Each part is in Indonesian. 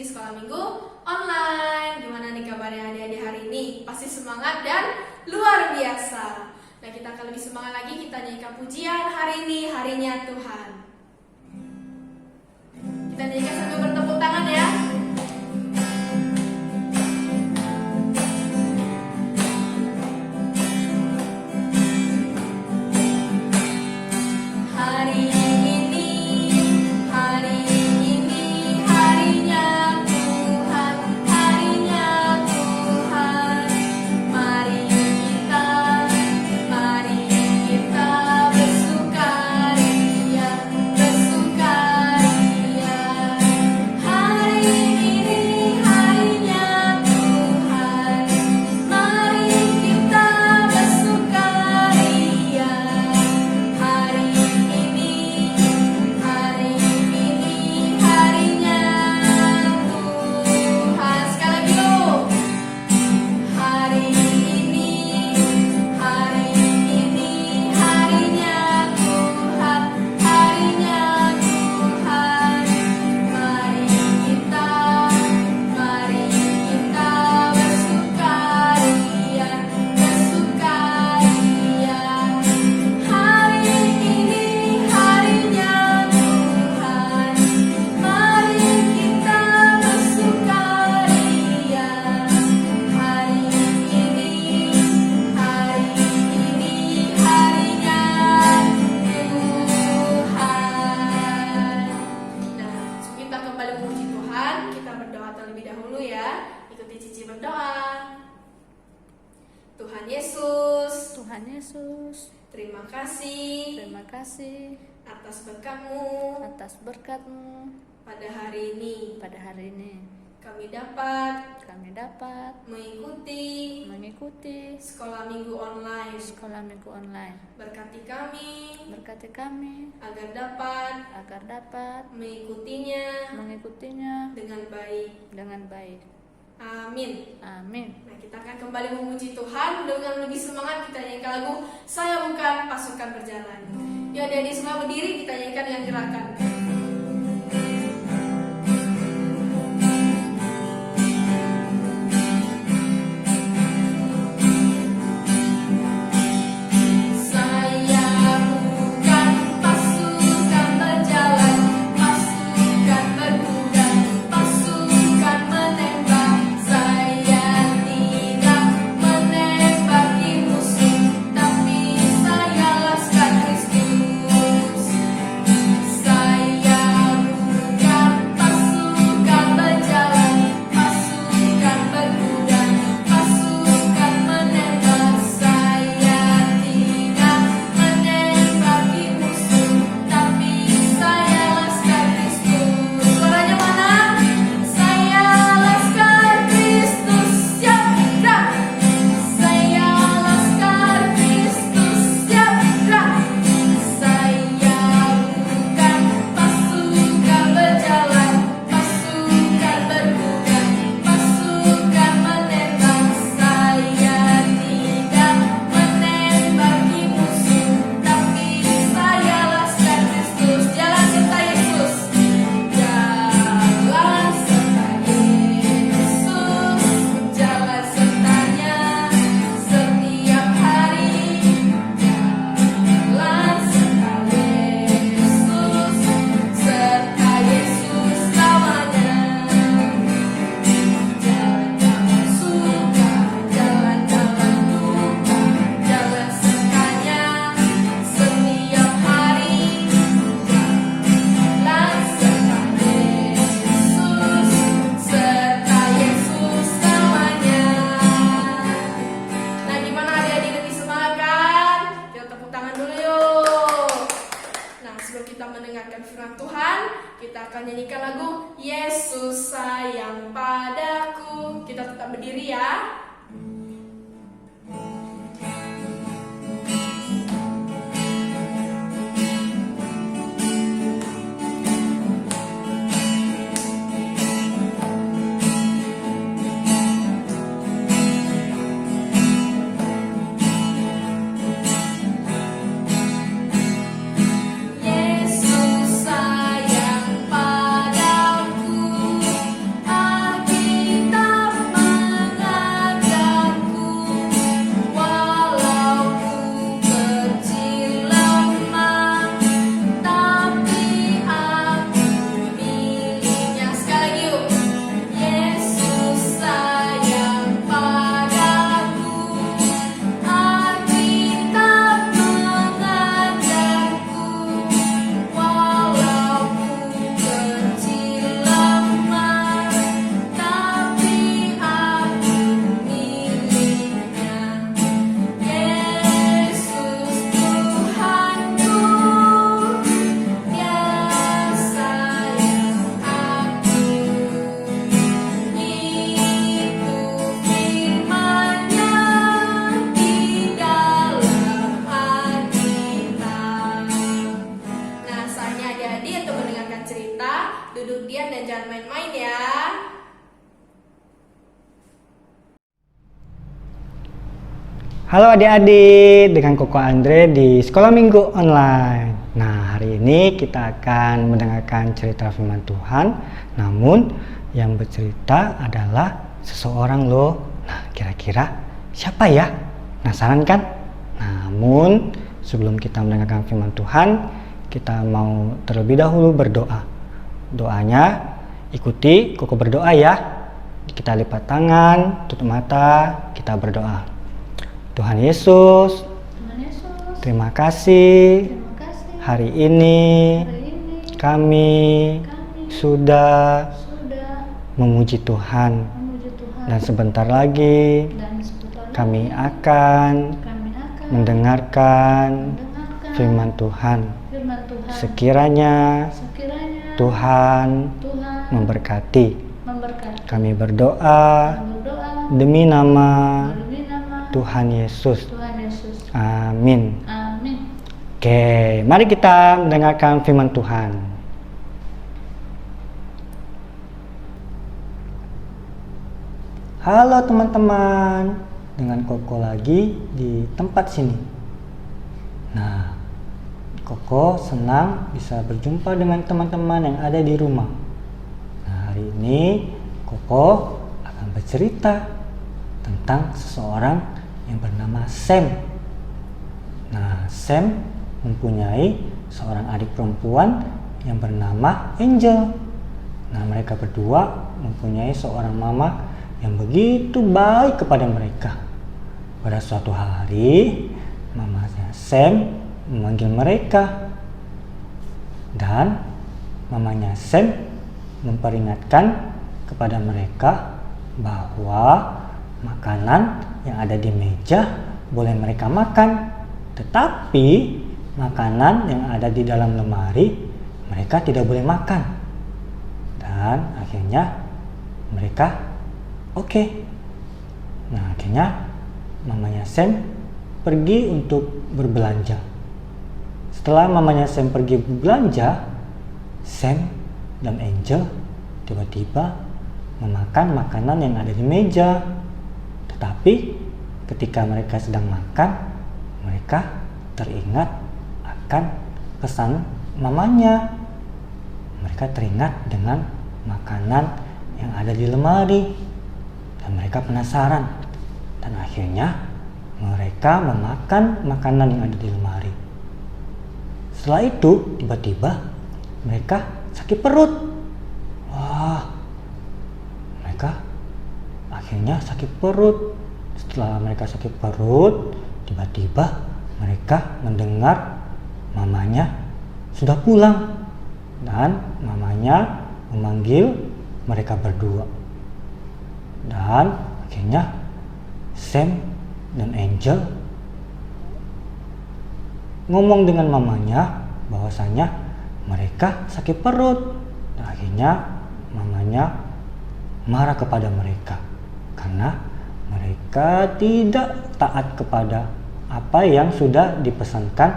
sekolah minggu online. Gimana nih kabarnya adik-adik hari ini? Pasti semangat dan luar biasa. Nah, kita akan lebih semangat lagi, kita nyanyikan pujian hari ini, harinya Tuhan. Kita nyanyikan sambil bertepuk tangan ya. Terima kasih atas berkat-Mu pada hari ini. Kami dapat mengikuti sekolah minggu online. Berkati kami agar dapat mengikutinya dengan baik. Amin. Nah, kita akan kembali memuji Tuhan dengan lebih semangat. Kita nyanyikan lagu Saya Bukan Pasukan Berjalan. Ya, adik-adik semua berdiri, kita nyanyikan dengan gerakan. Berdiri ya. Yesus sayang padaku. Halo adik-adik, dengan Koko Andre di Sekolah Minggu Online. Nah, hari ini kita akan mendengarkan cerita firman Tuhan. Namun, yang bercerita adalah seseorang loh. Nah, kira-kira siapa ya? Penasaran kan? Namun, sebelum kita mendengarkan firman Tuhan, kita mau terlebih dahulu berdoa. Doanya, ikuti Koko berdoa ya. Kita lipat tangan, tutup mata, kita berdoa. Tuhan Yesus, terima kasih hari ini kami sudah memuji Tuhan dan sebentar lagi kami akan mendengarkan firman Tuhan. Sekiranya Tuhan memberkati. Kami berdoa demi nama Tuhan Yesus. Amin. Oke, mari kita mendengarkan firman Tuhan. Halo teman-teman, dengan Koko lagi di tempat sini. Nah, Koko senang bisa berjumpa dengan teman-teman yang ada di rumah. Nah, hari ini Koko akan bercerita tentang seseorang yang bernama Sam. Nah, Sam mempunyai seorang adik perempuan yang bernama Angel. Nah, mereka berdua mempunyai seorang mama yang begitu baik kepada mereka. Pada suatu hari, mamanya Sam memanggil mereka dan mamanya Sam memperingatkan kepada mereka bahwa makanan yang ada di meja boleh mereka makan, tetapi makanan yang ada di dalam lemari mereka tidak boleh makan. Dan akhirnya mereka oke. Nah, akhirnya mamanya Sam pergi untuk berbelanja. Setelah mamanya Sam pergi berbelanja, Sam dan Angel tiba-tiba memakan makanan yang ada di meja. Tetapi ketika mereka sedang makan, mereka teringat akan pesan mamanya. Mereka teringat dengan makanan yang ada di lemari dan mereka penasaran. Dan akhirnya mereka memakan makanan yang ada di lemari. Setelah itu tiba-tiba mereka sakit perut. Wah, mereka akhirnya sakit perut. Setelah mereka sakit perut, tiba-tiba mereka mendengar mamanya sudah pulang dan mamanya memanggil mereka berdua. Dan akhirnya Sam dan Angel ngomong dengan mamanya bahwasanya mereka sakit perut. Dan akhirnya mamanya marah kepada mereka karena mereka tidak taat kepada apa yang sudah dipesankan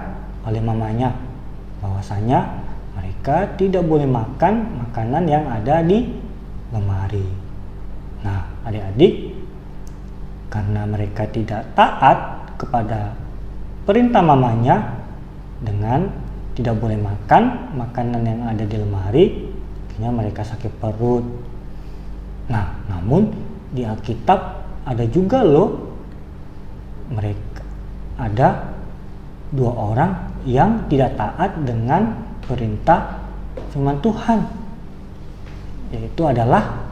oleh mamanya, bahwasanya mereka tidak boleh makan makanan yang ada di lemari. Nah, adik-adik, karena mereka tidak taat kepada perintah mamanya dengan tidak boleh makan makanan yang ada di lemari, akhirnya mereka sakit perut. Nah, namun di Alkitab ada juga loh, mereka ada dua orang yang tidak taat dengan perintah firman Tuhan, yaitu adalah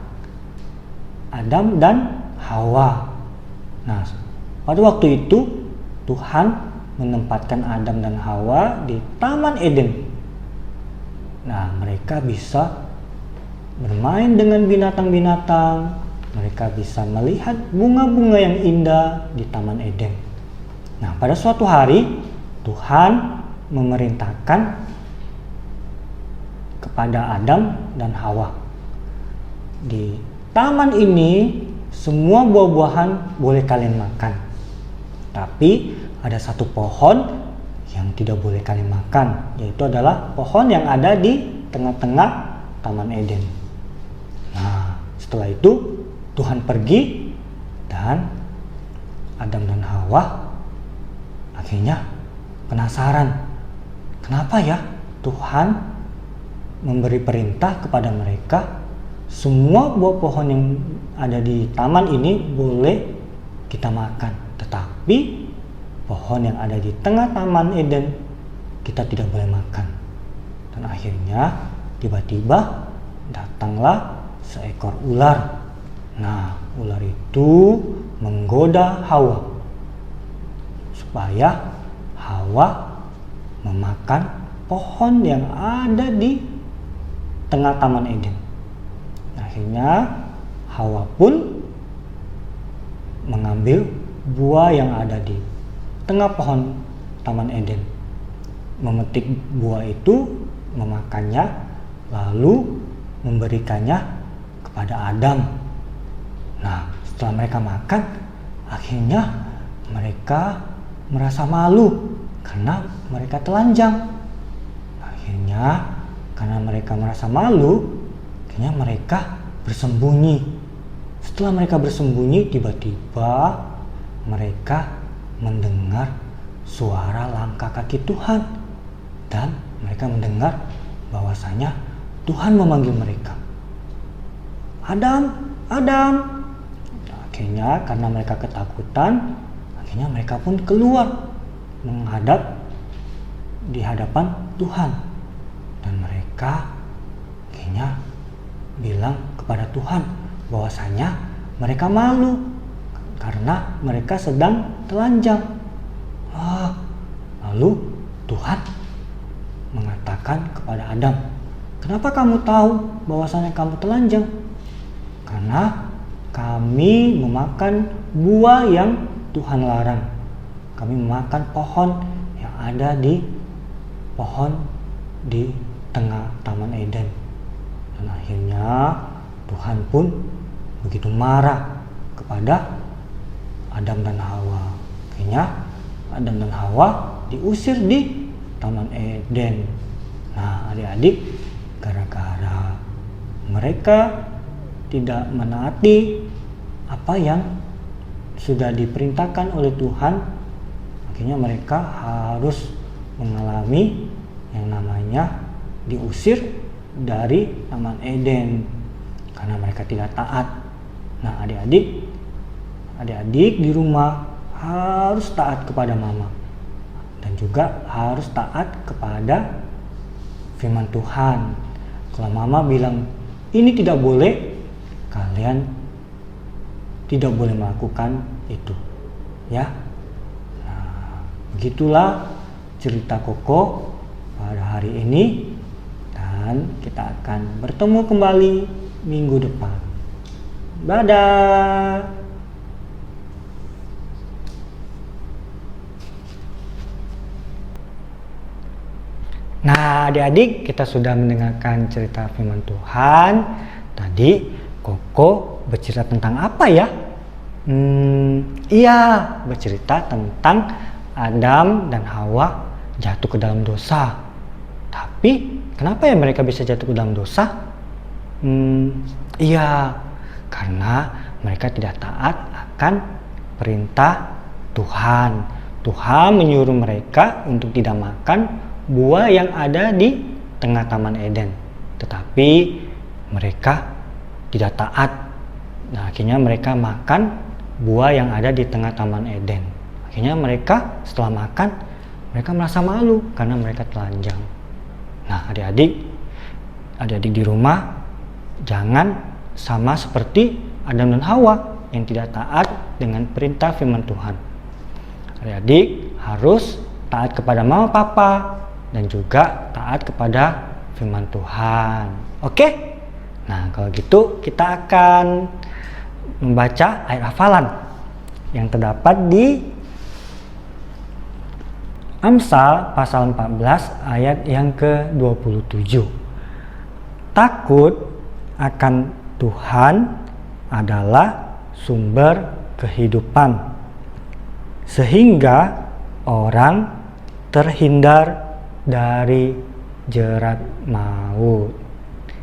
Adam dan Hawa. Nah, pada waktu itu Tuhan menempatkan Adam dan Hawa di Taman Eden. Nah, mereka bisa bermain dengan binatang-binatang, mereka bisa melihat bunga-bunga yang indah di Taman Eden. Nah, pada suatu hari Tuhan memerintahkan kepada Adam dan Hawa, di taman ini semua buah-buahan boleh kalian makan, tapi ada satu pohon yang tidak boleh kalian makan, yaitu adalah pohon yang ada di tengah-tengah Taman Eden. Nah, setelah itu Tuhan pergi dan Adam dan Hawa akhirnya penasaran, kenapa ya Tuhan memberi perintah kepada mereka semua buah pohon yang ada di taman ini boleh kita makan, tetapi pohon yang ada di tengah taman Eden kita tidak boleh makan. Dan akhirnya tiba-tiba datanglah seekor ular. Nah, ular itu menggoda Hawa supaya Hawa memakan pohon yang ada di tengah taman Eden. Akhirnya Hawa pun mengambil buah yang ada di tengah pohon taman Eden, memetik buah itu, memakannya, lalu memberikannya kepada Adam. Nah, setelah mereka makan, akhirnya mereka merasa malu karena mereka telanjang. Akhirnya karena mereka merasa malu, akhirnya mereka bersembunyi. Setelah mereka bersembunyi, tiba-tiba mereka mendengar suara langkah kaki Tuhan, dan mereka mendengar bahwasanya Tuhan memanggil mereka, Adam, Adam. Akhirnya karena mereka ketakutan, akhirnya mereka pun keluar menghadap di hadapan Tuhan, dan mereka akhirnya bilang kepada Tuhan bahwasanya mereka malu karena mereka sedang telanjang. Lalu Tuhan mengatakan kepada Adam, kenapa kamu tahu bahwasanya kamu telanjang? Karena kami memakan buah yang Tuhan larang. Kami memakan pohon yang ada di tengah taman Eden. Dan akhirnya Tuhan pun begitu marah kepada Adam dan Hawa. Akhirnya Adam dan Hawa diusir di taman Eden. Nah, adik-adik, gara-gara mereka tidak menaati apa yang sudah diperintahkan oleh Tuhan, akhirnya mereka harus mengalami yang namanya diusir dari taman Eden karena mereka tidak taat. Nah, adik-adik di rumah harus taat kepada mama, dan juga harus taat kepada firman Tuhan. Kalau mama bilang ini tidak boleh, kalian tidak boleh melakukan itu, ya. Nah, begitulah cerita Koko pada hari ini, dan kita akan bertemu kembali minggu depan. Dadah. Nah, adik-adik, kita sudah mendengarkan cerita firman Tuhan. Tadi Koko bercerita tentang apa ya? Iya, bercerita tentang Adam dan Hawa jatuh ke dalam dosa. Tapi kenapa ya mereka bisa jatuh ke dalam dosa? Iya, karena mereka tidak taat akan perintah Tuhan. Tuhan menyuruh mereka untuk tidak makan buah yang ada di tengah taman Eden, tetapi mereka tidak taat. Nah, akhirnya mereka makan buah yang ada di tengah taman Eden. Akhirnya mereka setelah makan, mereka merasa malu karena mereka telanjang. Nah, adik-adik di rumah jangan sama seperti Adam dan Hawa yang tidak taat dengan perintah firman Tuhan. Adik-adik harus taat kepada mama papa dan juga taat kepada firman Tuhan. Oke? Nah, kalau gitu kita akan membaca ayat hafalan yang terdapat di Amsal pasal 14 ayat yang ke-27. Takut akan Tuhan adalah sumber kehidupan, sehingga orang terhindar dari jerat maut.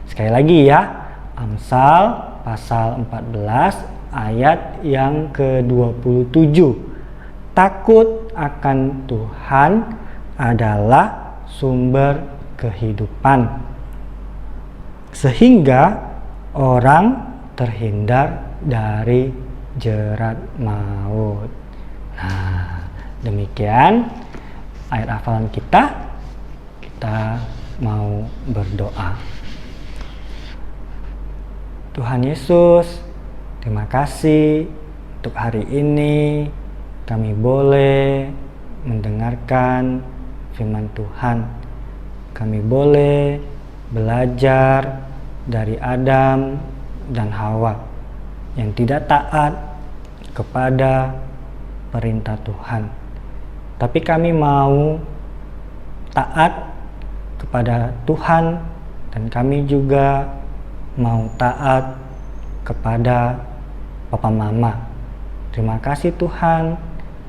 Sekali lagi ya, Amsal pasal 14 ayat yang ke-27. Takut akan Tuhan adalah sumber kehidupan, sehingga orang terhindar dari jerat maut. Nah, demikian ayat hafalan kita. Kita mau berdoa. Tuhan Yesus, terima kasih untuk hari ini kami boleh mendengarkan firman Tuhan. Kami boleh belajar dari Adam dan Hawa yang tidak taat kepada perintah Tuhan. Tapi kami mau taat kepada Tuhan, dan kami juga mau taat kepada Papa Mama. Terima kasih Tuhan.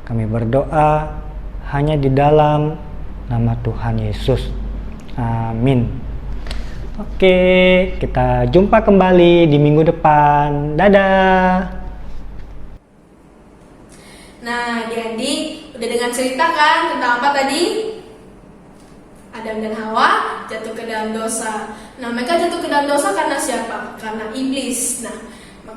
Kami berdoa hanya di dalam nama Tuhan Yesus. Amin. Oke, kita jumpa kembali di minggu depan. Dadah. Nah, adik-adik udah dengar cerita kan tentang apa tadi? Adam dan Hawa jatuh ke dalam dosa. Nah, mereka jatuh ke dalam dosa karena siapa? Karena iblis. Nah,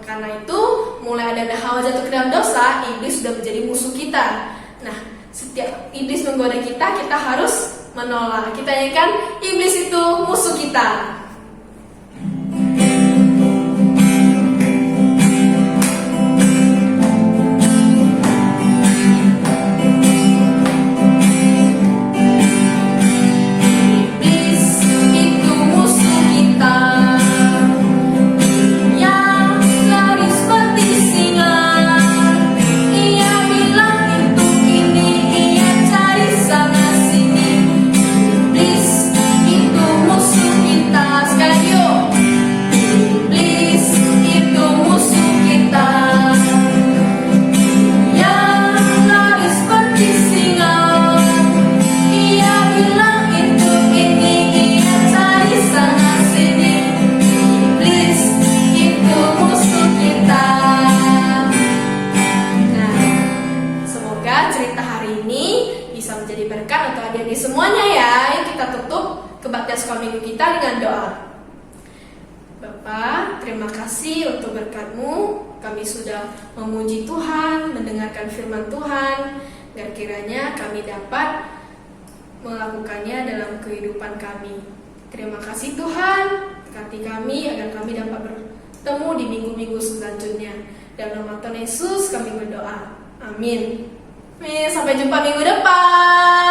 karena itu mulai Adam dan Hawa jatuh ke dalam dosa, iblis sudah menjadi musuh kita. Nah, setiap iblis menggoda kita, kita harus menolak. Kita ingatkan iblis itu musuh kita. Semuanya ya, yuk kita tutup kebaktian sekolah minggu kita dengan doa. Bapa, terima kasih untuk berkat-Mu. Kami sudah memuji Tuhan, mendengarkan firman Tuhan, dan kiranya kami dapat melakukannya dalam kehidupan kami. Terima kasih Tuhan, berkati kami agar kami dapat bertemu di minggu-minggu selanjutnya. Dalam nama Tuhan Yesus kami berdoa. Amin. Sampai jumpa minggu depan.